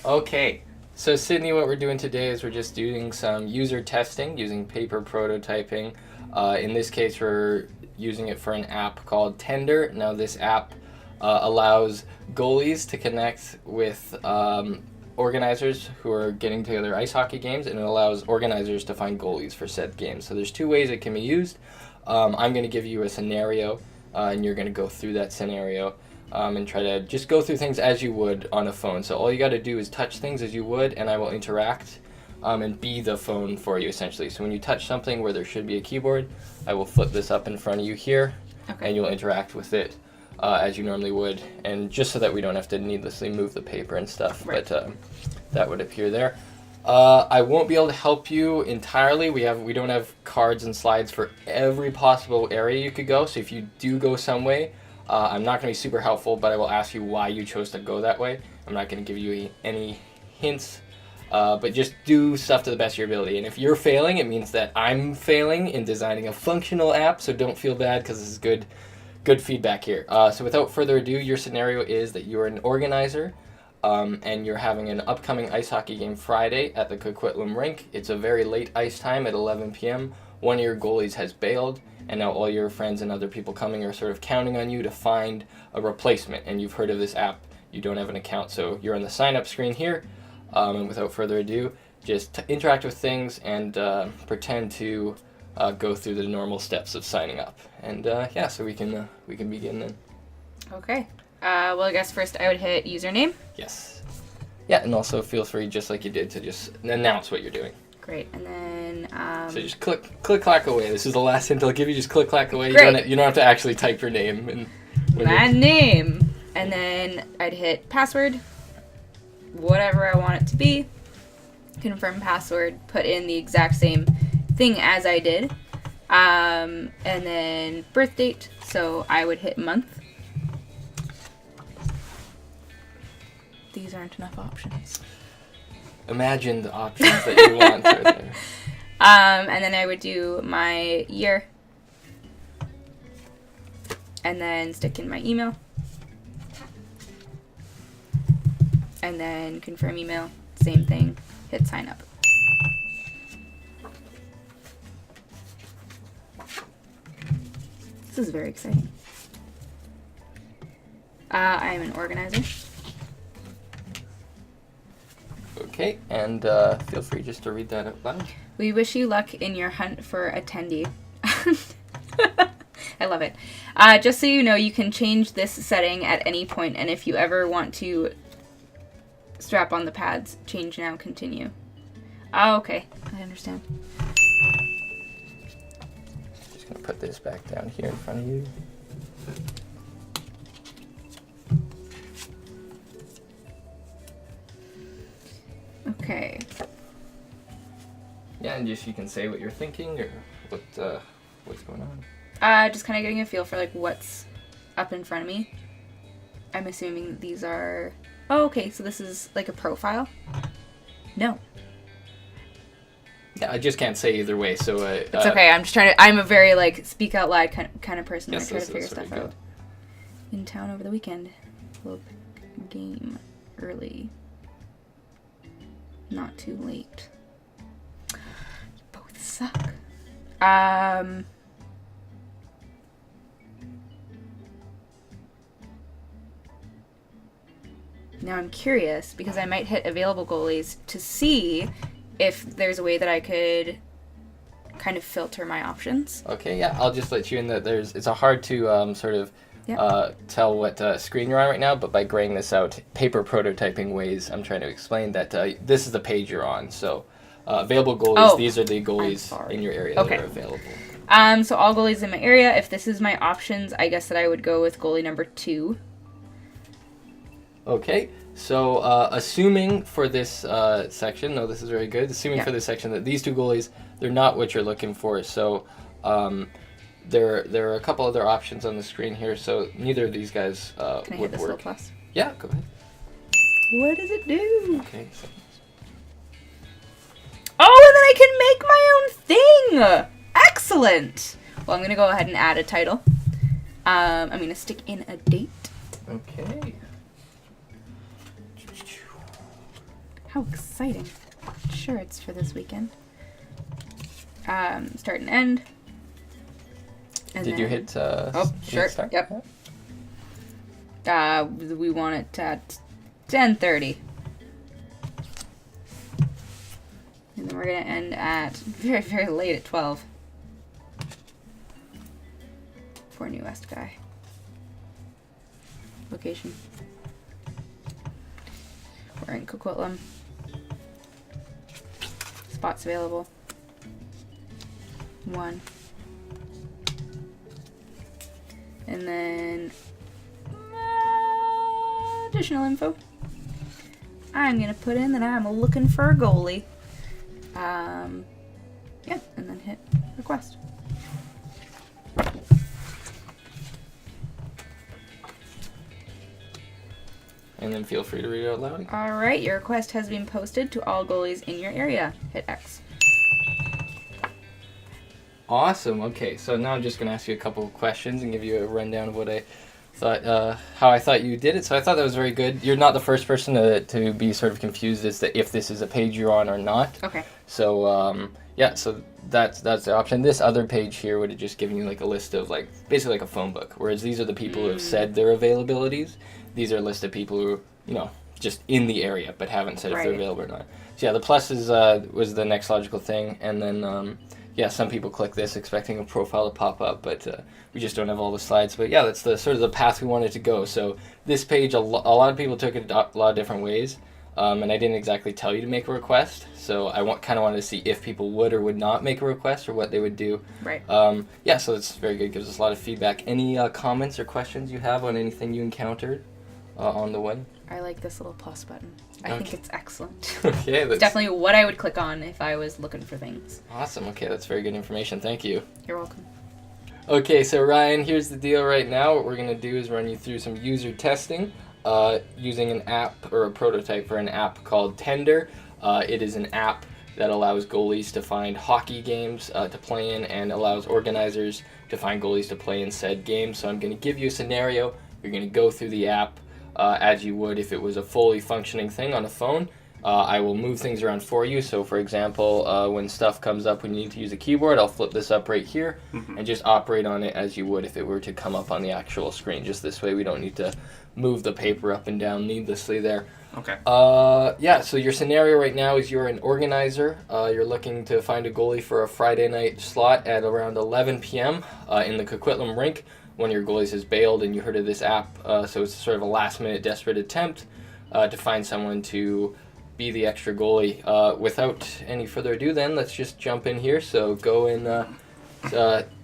Okay, so Sydney, what we're doing today is we're just doing some user testing using paper prototyping. In this case, we're using it for an app called Tender. Now, this app allows goalies to connect with organizers who are getting together ice hockey games, and it allows organizers to find goalies for said games. So there's two ways it can be used. I'm going to give you a scenario, and you're going to go through that scenario. And try to just go through things as you would on a phone. So all you got to do is touch things as you would, and I will interact and be the phone for you, essentially. So when you touch something where there should be a keyboard, I will flip this up in front of you here, and you'll interact with it as you normally would. And just so that we don't have to needlessly move the paper and stuff, but that would appear there. I won't be able to help you entirely. We don't have cards and slides for every possible area you could go. So if you do go some way, I'm not going to be super helpful, but I will ask you why you chose to go that way. I'm not going to give you any hints, but just do stuff to the best of your ability. And if you're failing, it means that I'm failing in designing a functional app, so don't feel bad because this is good feedback here. So without further ado, your scenario is that you're an organizer, and you're having an upcoming ice hockey game Friday at the Coquitlam rink. It's a very late ice time at 11 p.m. One of your goalies has bailed, and now all your friends and other people coming are sort of counting on you to find a replacement. And you've heard of this app, you don't have an account, so you're on the sign up screen here. And without further ado, just interact with things and pretend to go through the normal steps of signing up. And so we can begin then. Okay. Well, I guess first I would hit username. Yes. Yeah, and also feel free, just like you did, to just announce what you're doing. Great, and then... So just click, clack away. This is the last hint I'll give you. Just click, clack away. Great. You don't have to actually type your name. And my name. And then I'd hit password, whatever I want it to be. Confirm password, put in the exact same thing as I did. And then birth date, so I would hit month. These aren't enough options. Imagine the options that you want right there. And then I would do my year. And then stick in my email. And then confirm email. Same thing. Hit sign up. This is very exciting. I am an organizer. Okay, and feel free just to read that out loud. We wish you luck in your hunt for attendee. I love it. Just so you know, you can change this setting at any point, and if you ever want to strap on the pads, change now, continue. Oh, okay. I understand. Just going to put this back down here in front of you. Okay. Yeah, and just you can say what you're thinking or what's going on. Just kind of getting a feel for like what's up in front of me. I'm assuming these are... Oh, okay, so this is like a profile? No. Yeah, I just can't say either way, so... It's okay, I'm just trying to... I'm a very, like, speak out loud kind of person. Yes, I try to figure that's stuff really out. In town over the weekend. Will game early. Not too late. Both suck. Now I'm curious, because I might hit available goalies to see if there's a way that I could kind of filter my options. Okay, yeah, I'll just let you in that it's hard to sort of tell what screen you're on right now, but by graying this out, paper prototyping ways, I'm trying to explain that this is the page you're on. So available goalies, these are the goalies in your area that are available. So all goalies in my area, if this is my options, I guess that I would go with goalie number 2. Okay, so assuming for this section, no, this is very good. Assuming for this section that these two goalies, they're not what you're looking for. So there are a couple other options on the screen here. So neither of these guys Can I would hit this work. little plus? Yeah, go ahead. What does it do? Okay. So. Oh, and then I can make my own thing! Excellent! Well, I'm going to go ahead and add a title. I'm going to stick in a date. Okay. How exciting. Sure, it's for this weekend. Start and end. And Did you hit sure. start? Yep. We want it at 10:30. And then we're going to end at very, very late at 12. For New West guy. Location. We're in Coquitlam. Spots available. 1. And then additional info. I'm gonna put in that I'm looking for a goalie. Yeah, and then hit request. And then feel free to read it out loud. All right, your request has been posted to all goalies in your area. Hit X. Awesome. Okay, so now I'm just going to ask you a couple of questions and give you a rundown of what I thought, how I thought you did it. So I thought that was very good. You're not the first person to be sort of confused as to if this is a page you're on or not. Okay. So yeah, so that's the option. This other page here would have just given you like a list of like basically like a phone book. Whereas these are the people who have said their availabilities. These are a list of people who are, you know, just in the area but haven't said if they're available or not. So yeah, the pluses was the next logical thing, and then yeah, some people click this expecting a profile to pop up, but we just don't have all the slides. But yeah, that's the sort of the path we wanted to go. So this page, a lot of people took it a lot of different ways, and I didn't exactly tell you to make a request. So I kind of wanted to see if people would or would not make a request or what they would do. Right. Yeah, so it's very good. Gives us a lot of feedback. Any comments or questions you have on anything you encountered on the way? I like this little plus button. I think it's excellent. Okay, It's definitely what I would click on if I was looking for things. Awesome. Okay, that's very good information. Thank you. You're welcome. Okay, so Ryan, here's the deal right now. What we're going to do is run you through some user testing using an app or a prototype for an app called Tender. It is an app that allows goalies to find hockey games to play in and allows organizers to find goalies to play in said games. So I'm going to give you a scenario. You're going to go through the app as you would if it was a fully functioning thing on a phone. I will move things around for you. So, for example, when stuff comes up when you need to use a keyboard, I'll flip this up right here and just operate on it as you would if it were to come up on the actual screen. Just this way we don't need to move the paper up and down needlessly there. Okay. Yeah, so your scenario right now is you're an organizer. You're looking to find a goalie for a Friday night slot at around 11 p.m. In the Coquitlam rink. One of your goalies has bailed and you heard of this app, so it's sort of a last-minute desperate attempt to find someone to be the extra goalie. Without any further ado then, let's just jump in here. So go in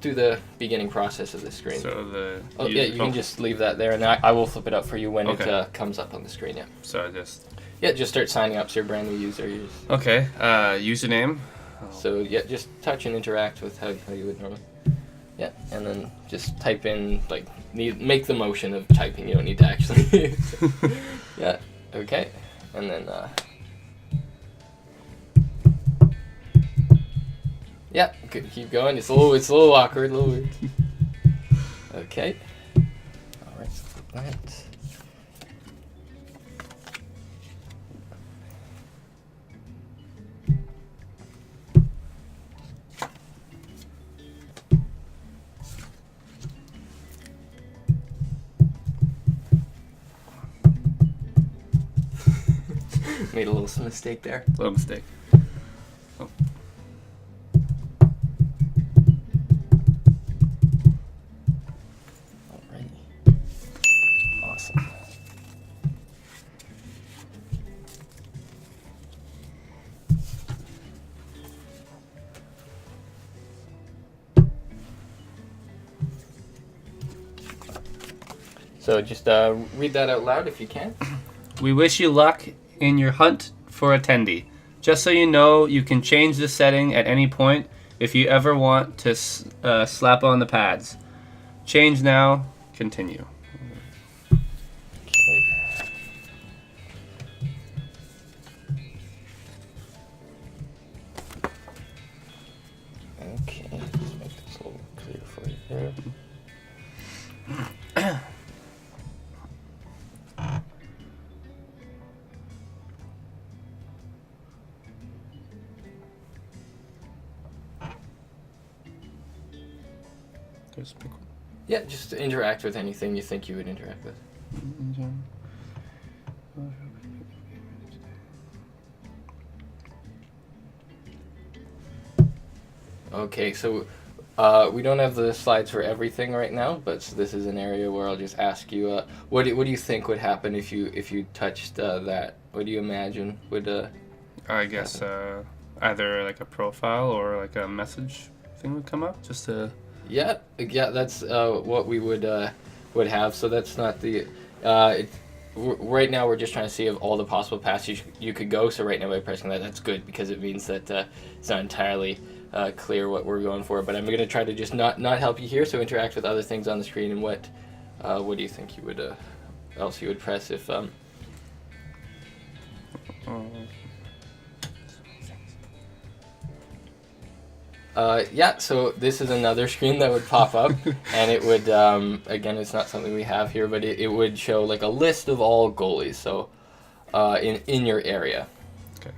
through the beginning process of the screen. So yeah, you can just leave that there, and I will flip it up for you when Okay. it comes up on the screen, yeah. So just... Yeah, just start signing up so you're a brand new user. Okay, username. So yeah, just touch and interact with how you would normally. Yeah, and then just type in, like, make the motion of typing. You don't need to actually. Yeah, okay. And then, yeah, good. Keep going. It's a little awkward, a little weird. Okay. All right, so flip that. Made a little mistake there. Little mistake. Oh. Alrighty. Awesome. So just read that out loud if you can. We wish you luck in your hunt for attendee. Just so you know, you can change the setting at any point if you ever want to slap on the pads. Change now. Continue. Okay, let's make this a little clearer for you there. Just pick one. Yeah, just interact with anything you think you would interact with. Okay, so we don't have the slides for everything right now, but this is an area where I'll just ask you, what do you think would happen if you touched that? What do you imagine would I guess either like a profile or like a message thing would come up just to. Yeah, that's what we would have. So that's not the. Right now, we're just trying to see of all the possible paths you could go. So right now, by pressing that, that's good because it means that it's not entirely clear what we're going for. But I'm going to try to just not help you here. So interact with other things on the screen. And what do you think you would else you would press if yeah, so this is another screen that would pop up, and it would, again, it's not something we have here, but it would show like a list of all goalies, so in your area. Okay.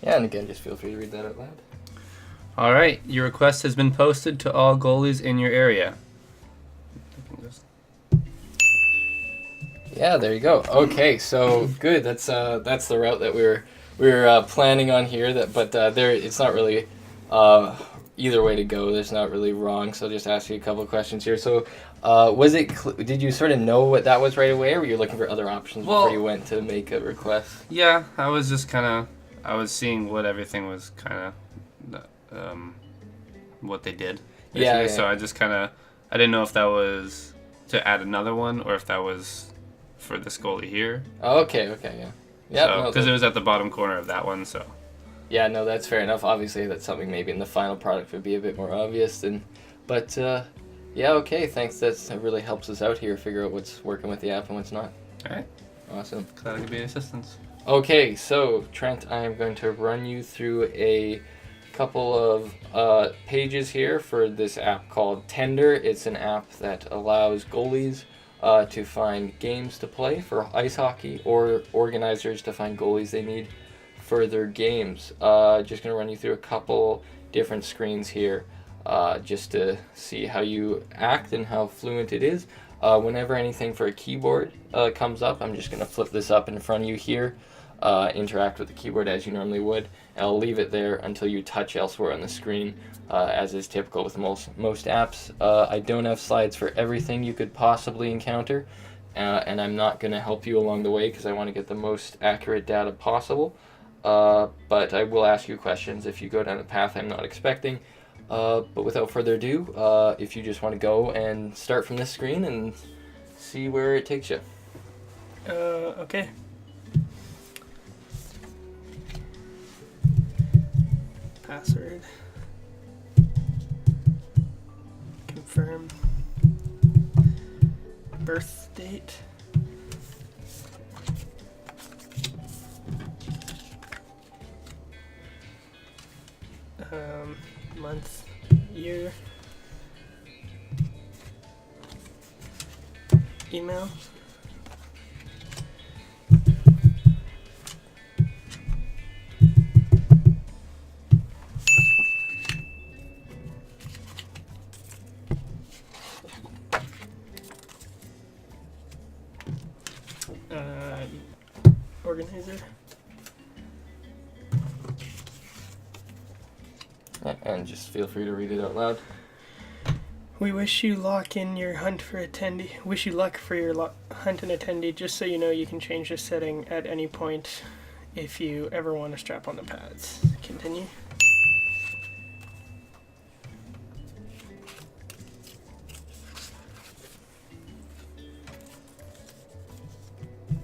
Yeah, and again, just feel free to read that out loud. All right, your request has been posted to all goalies in your area. Yeah, there you go. Okay, so good. That's the route that we were planning on here. But there, it's not really either way to go. There's not really wrong. So I'll just ask you a couple of questions here. So, did you sort of know what that was right away, or were you looking for other options before you went to make a request? Yeah, I was just I was seeing what everything was what they did. Yeah. So I just I didn't know if that was to add another one or if that was for this goalie here. Oh, okay, yeah. Yeah, because it was at the bottom corner of that one, so. Yeah, no, that's fair enough. Obviously, that's something maybe in the final product would be a bit more obvious. But yeah, okay, thanks. That really helps us out here, figure out what's working with the app and what's not. All right. Awesome. Glad I could be of assistance. Okay, so Trent, I am going to run you through a couple of pages here for this app called Tender. It's an app that allows goalies to find games to play for ice hockey or organizers to find goalies they need for their games. Just going to run you through a couple different screens here just to see how you act and how fluent it is. Whenever anything for a keyboard comes up, I'm just going to flip this up in front of you here. Interact with the keyboard as you normally would, and I'll leave it there until you touch elsewhere on the screen, as is typical with most apps. I don't have slides for everything you could possibly encounter, and I'm not going to help you along the way because I want to get the most accurate data possible, but I will ask you questions if you go down a path I'm not expecting. But without further ado, if you just want to go and start from this screen and see where it takes you. Okay. Password. Confirm. Birth date. Month, year. Email. Is it? And just feel free to read it out loud. We wish you luck in your hunt for attendee. Wish you luck for your hunt and attendee. Just so you know, you can change the setting at any point if you ever want to strap on the pads. Continue.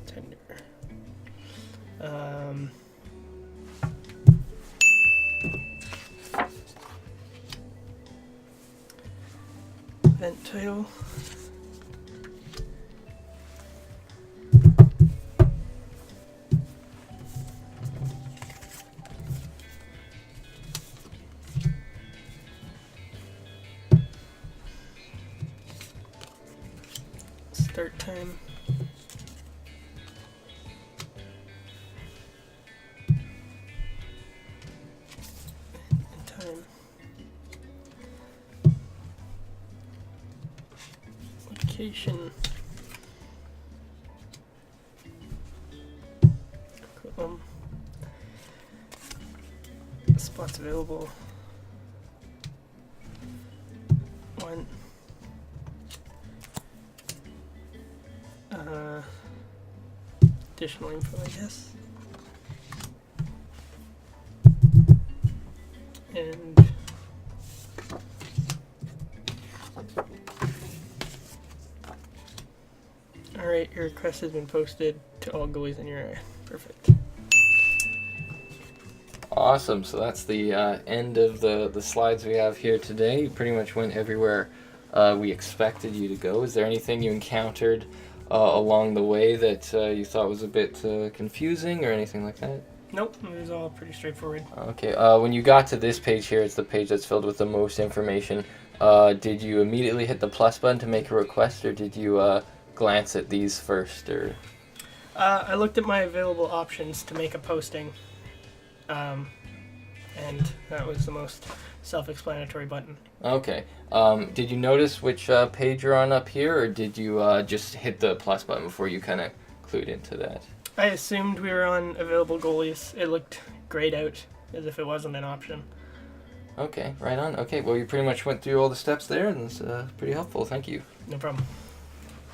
Tender. Event title. Start time. And time. Location. Spots available. 1. Additional info, I guess. And alright, your request has been posted to all goalies in your area. Perfect. Awesome. So that's the end of the slides we have here today. You pretty much went everywhere we expected you to go. Is there anything you encountered along the way that you thought was a bit confusing or anything like that? Nope, it was all pretty straightforward. Okay. When you got to this page here, it's the page that's filled with the most information. Did you immediately hit the plus button to make a request, or did you glance at these first? Or I looked at my available options to make a posting, and that was the most self-explanatory button. okay. Did you notice which page you're on up here, or did you just hit the plus button before you kind of clued into that? I assumed we were on available goalies. It looked grayed out as if it wasn't an option. Okay, right on. Okay, well, you pretty much went through all the steps there, and it's pretty helpful. Thank you. No problem.